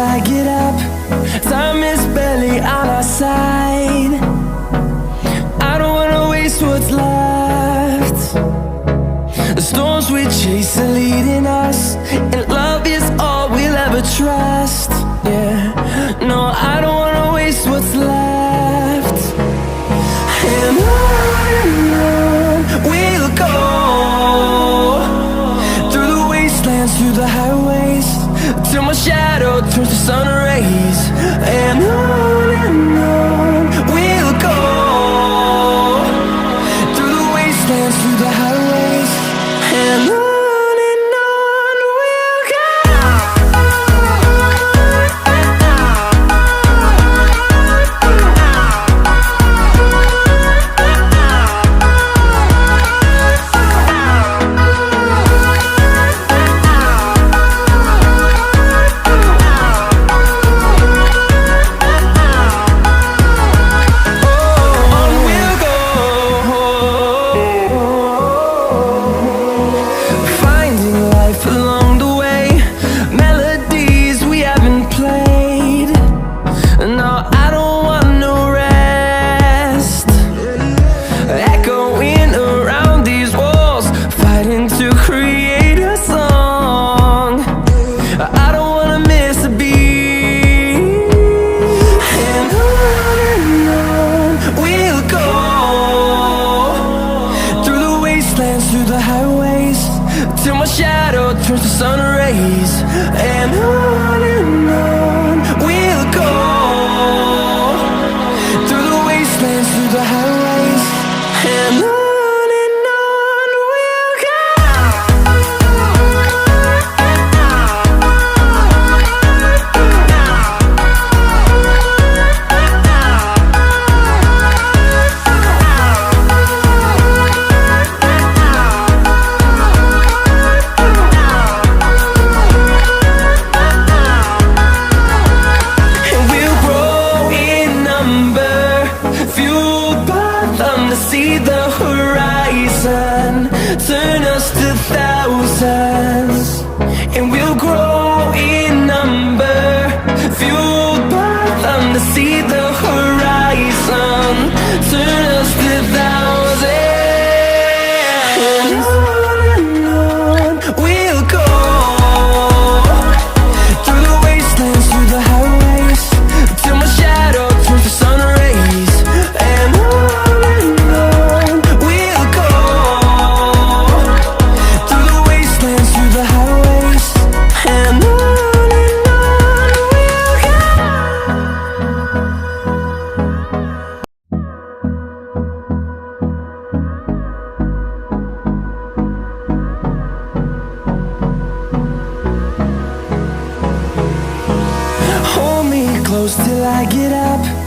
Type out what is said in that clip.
I get up. Time is barely on our side. I don't wanna waste what's left. The storms we chase are leading us, and love is all we'll ever trust. Yeah, no, I don't wanna waste what's left. And on we'll go, through the wastelands, through the highways, till my shadow turns to sun rays. And on we'll go, through the wastelands, through the highways, and on we'll go. Through the highways, till my shadow turns to sun rays. And on we'll go, through the wastelands, through the highways, and on we'll go. See the horizon, turn us to thousands, and we'll grow in number, fueled by them. To see the horizon, turn us to thousands, and on we'll go, through the wastelands, through the highways, till my shadow turns to sun rays. And hold me close till I get up.